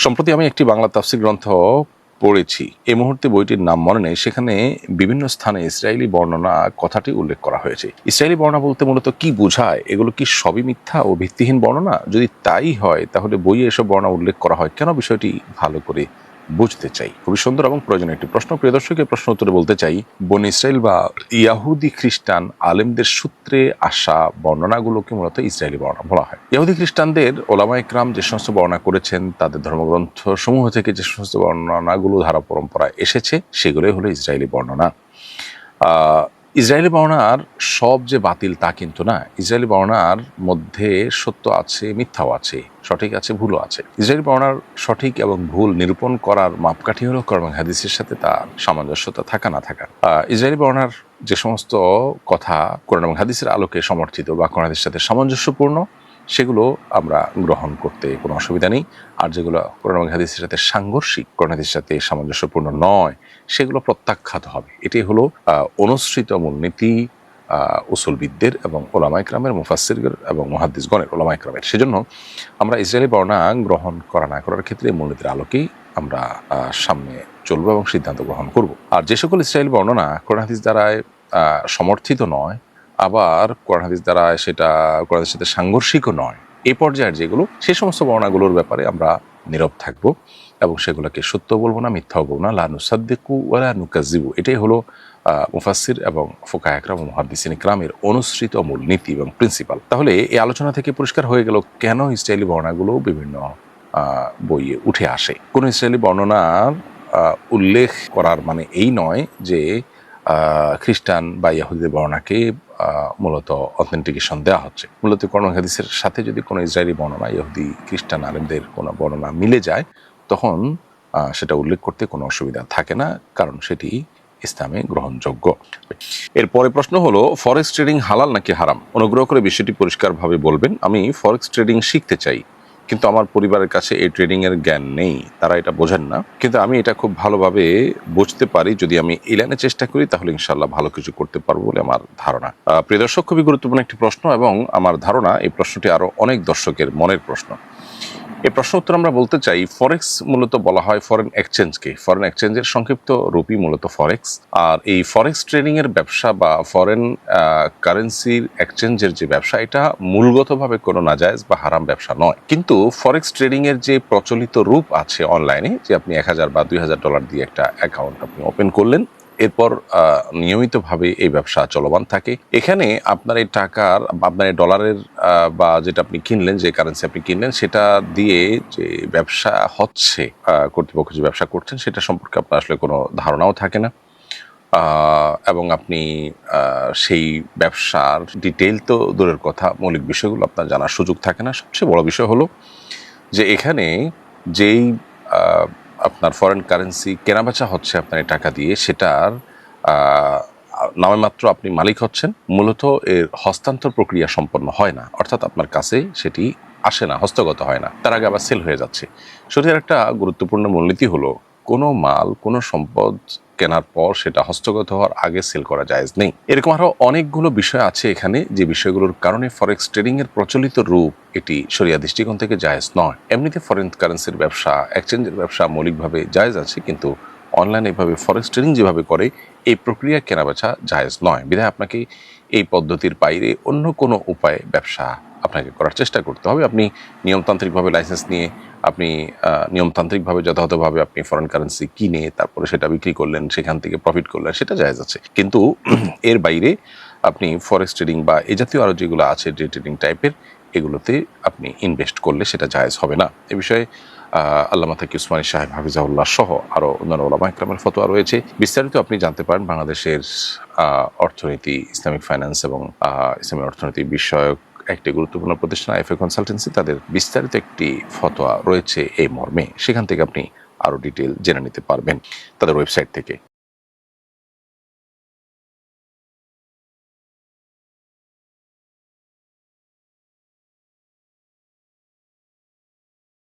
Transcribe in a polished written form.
সম্প্রতি আমি একটি বাংলা তাফসীর গ্রন্থ পড়েছি। এই মুহূর্তে বইটির নাম মনে নেই। সেখানে বিভিন্ন স্থানে ইসরায়েলি বর্ণনা কথাটি উল্লেখ করা হয়েছে। ইসরায়েলি বর্ণনা বলতে মূলত কি বোঝায়? এগুলো কি সবই মিথ্যা ও ভিত্তিহীন বর্ণনা? যদি তাই হয় তাহলে বইয়ে এসব বর্ণনা উল্লেখ করা হয় কেন? বিষয়টি ভালো করে বুঝতে চাই। খুবই সুন্দর এবং প্রয়োজনীয় একটি প্রশ্ন। প্রিয় দর্শক, এই প্রশ্ন উত্তরে বলতে চাই, বনী ইসরায়েল বা ইয়াহুদি খ্রিস্টান আলেমদের সূত্রে আসা বর্ণনাগুলোকে মূলত ইসরায়েলি বর্ণনা বলা হয়। ইহুদি খ্রিস্টানদের ওলামা ইকরাম যে সমস্ত বর্ণনা করেছেন, তাদের ধর্মগ্রন্থ সমূহ থেকে যে সমস্ত বর্ণনাগুলো ধারা পরম্পরায় এসেছে, সেগুলোই হলো ইসরায়েলি বর্ণনা। ইসরায়েলি বর্ণনার সব যে বাতিল তা কিন্তু না। ইসরায়েলি বর্ণনার মধ্যে সত্য আছে, মিথ্যাও আছে, সঠিক আছে, ভুলও আছে। ইসরায়েলি বর্ণনার সঠিক এবং ভুল নিরূপণ করার মাপকাঠি হলো কোরআন এবং হাদিসের সাথে তার সামঞ্জস্যতা থাকা না থাকা। ইসরায়েলি বর্ণনার যে সমস্ত কথা কোরআন এবং হাদিসের আলোকে সমর্থিত বা কোরআন হাদিসের সাথে সামঞ্জস্যপূর্ণ, সেগুলো আমরা গ্রহণ করতে কোনো অসুবিধা নেই। আর যেগুলো কোরআন এবং হাদিসের সাথে সাংঘর্ষিক, কোরআন হাদিসের সাথে সামঞ্জস্যপূর্ণ নয়, সেগুলো প্রত্যাখ্যাত হবে। এটি হলো অনুসৃত মূলনীতি উসুলবিদদের এবং ওলামা ইকরামের, মুফাসসিরদের এবং মুহাদ্দিসগণের, ওলামা ইকরামের। সেজন্য আমরা ইসরায়েলি বর্ণনা গ্রহণ করা না করার ক্ষেত্রে মূলনীতির আলোকেই আমরা সামনে চলবো এবং সিদ্ধান্ত গ্রহণ করব। আর যে সকল ইসরায়েলি বর্ণনা কোরআন হাদিস দ্বারায় সমর্থিত নয়, আবার কোরআন হাদিস দ্বারা সেটা কোরআনের সাথে সাংঘর্ষিকও নয়, এই পর্যায়ের যেগুলো, সেই সমস্ত বর্ণনাগুলোর ব্যাপারে আমরা নীরব থাকবো এবং সেগুলোকে সত্য বলবো না, মিথ্যাও বলবো না। লা নুসাদ্দিকু ওয়া লা নুকাজ্জিবু, এটাই হলো মুফাসসির এবং ফুকাহা ইকরাম ও মুহাদ্দিসিন ইকরামের অনুসৃত মূল নীতি এবং প্রিন্সিপাল। তাহলে এই আলোচনা থেকে পরিষ্কার হয়ে গেল কেন ইসরায়েলি বর্ণনাগুলো বিভিন্ন বইয়ে উঠে আসে। কোন ইসরায়েলি বর্ণনার উল্লেখ করার মানে এই নয় যে খ্রিস্টান বা ইহুদিদের বর্ণনাকে মূলত অথেন্টিকেশন দেওয়া হচ্ছে। মূলত কোরআন হাদিসের সাথে যদি কোনো ইসরায়েলি বর্ণনা ইহুদি খ্রিস্টান আলেমদের কোনো বর্ণনা মিলে যায়, তখন সেটা উল্লেখ করতে কোনো অসুবিধা থাকে না, কারণ সেটি ইসলামে গ্রহণযোগ্য। এরপরে প্রশ্ন হলো, ফরেক্স ট্রেডিং হালাল নাকি হারাম? অনুগ্রহ করে বিষয়টি পরিষ্কারভাবে বলবেন। আমি ফরেক্স ট্রেডিং শিখতে চাই, কিন্তু আমার পরিবারের কাছে এই ট্রেডিং এর জ্ঞান নেই, তারা এটা বোঝেন না, কিন্তু আমি এটা খুব ভালোভাবে বুঝতে পারি। যদি আমি এই লাইনে চেষ্টা করি তাহলে ইনশাআল্লাহ ভালো কিছু করতে পারবো বলে আমার ধারণা। প্রিয় দর্শক, খুবই গুরুত্বপূর্ণ একটি প্রশ্ন এবং আমার ধারণা এই প্রশ্নটি আরো অনেক দর্শকের মনের প্রশ্ন। এই প্রশ্ন উত্তর আমরা বলতে চাই, ফরেক্স মূলত বলা হয় ফরেন এক্সচেঞ্জকে। ফরেন এক্সচেঞ্জের সংক্ষিপ্ত রূপই মূলত ফরেক্স। আর এই ফরেক্স ট্রেডিং এর ব্যবসা বা ফরেন কারেন্সির এক্সচেঞ্জের যে ব্যবসা, এটা মূলগতভাবে কোনো নাজায়েজ বা হারাম ব্যবসা নয়। কিন্তু ফরেক্স ট্রেডিং এর যে প্রচলিত রূপ আছে অনলাইনে, যে আপনি 1000 বা 2000 ডলার দিয়ে একটা অ্যাকাউন্ট আপনি ওপেন করলেন, এরপর নিয়মিতভাবে এই ব্যবসা চলমান থাকে। এখানে আপনার এই টাকার, আপনার এই ডলারের বা যেটা আপনি কিনলেন, যে কারেন্সি আপনি কিনলেন, সেটা দিয়ে যে ব্যবসা হচ্ছে, কর্তৃপক্ষ যে ব্যবসা করছেন, সেটা সম্পর্কে আপনার আসলে কোনো ধারণাও থাকে না। এবং আপনি সেই ব্যবসার ডিটেইল তো দূরের কথা, মৌলিক বিষয়গুলো আপনার জানার সুযোগ থাকে না। সবচেয়ে বড় বিষয় হলো যে এখানে যেই আপনার ফরেন কারেন্সি কেনাবেচা হচ্ছে আপনার এই টাকা দিয়ে, সেটার নামে মাত্র আপনি মালিক হচ্ছেন, মূলত এর হস্তান্তর প্রক্রিয়া সম্পন্ন হয় না, অর্থাৎ আপনার কাছে সেটি আসে না, হস্তগত হয় না, তার আগে আবার সেল হয়ে যাচ্ছে। শরীরের একটা গুরুত্বপূর্ণ মূলনীতি হলো, কোনো মাল, কোনো সম্পদ কেনার পর সেটা হস্তগত হওয়ার আগে সেল করা জায়েজ নেই। এরকম আরো অনেকগুলো বিষয় আছে এখানে, যে বিষয়গুলোর কারণে ফরেক্স ট্রেডিং এর প্রচলিত রূপ এটি শরিয়া দৃষ্টিকোণ থেকে জায়েজ নয়। এমনিতে ফরেন কারেন্সির ব্যবসা, এক্সচেঞ্জের ব্যবসা মৌলিকভাবে জায়েজ আছে, কিন্তু অনলাইনে এভাবে ফরেক্স ট্রেডিং যেভাবে করে, এই প্রক্রিয়া কেনাবেচা জায়েজ নয়। বিধায় আপনাকে এই পদ্ধতির বাইরে অন্য কোনো উপায়ে ব্যবসা আপনাকে করার চেষ্টা করতে হবে। আপনি নিয়মতান্ত্রিকভাবে লাইসেন্স নিয়ে আপনি নিয়মতান্ত্রিকভাবে যথাযথভাবে আপনি ফরেন কারেন্সি কিনে তারপরে সেটা বিক্রি করলেন, সেখান থেকে প্রফিট করলেন, সেটা জায়েজ আছে। কিন্তু এর বাইরে আপনি ফরেক্স ট্রেডিং বা এই জাতীয় আরও যেগুলো আছে, ডে ট্রেডিং টাইপের, এগুলোতে আপনি ইনভেস্ট করলে সেটা জায়েজ হবে না। এ বিষয়ে আল্লামা তাকি উসমানী সাহেব হাফিজাহুল্লাহ সহ আরও অন্যান্য ওলামা ইকরামের ফতোয়া রয়েছে। বিস্তারিত আপনি জানতে পারেন বাংলাদেশের অর্থনীতি, ইসলামিক ফাইন্যান্স এবং ইসলামী অর্থনীতি বিষয়ক একটি গুরুত্বপূর্ণ প্রতিষ্ঠান আইএফএ কনসালটেন্সি, তাদের বিস্তারিত একটি ফতোয়া রয়েছে এই মর্মে। সেখান থেকে আপনি আরও ডিটেল জেনে নিতে পারবেন তাদের ওয়েবসাইট থেকে।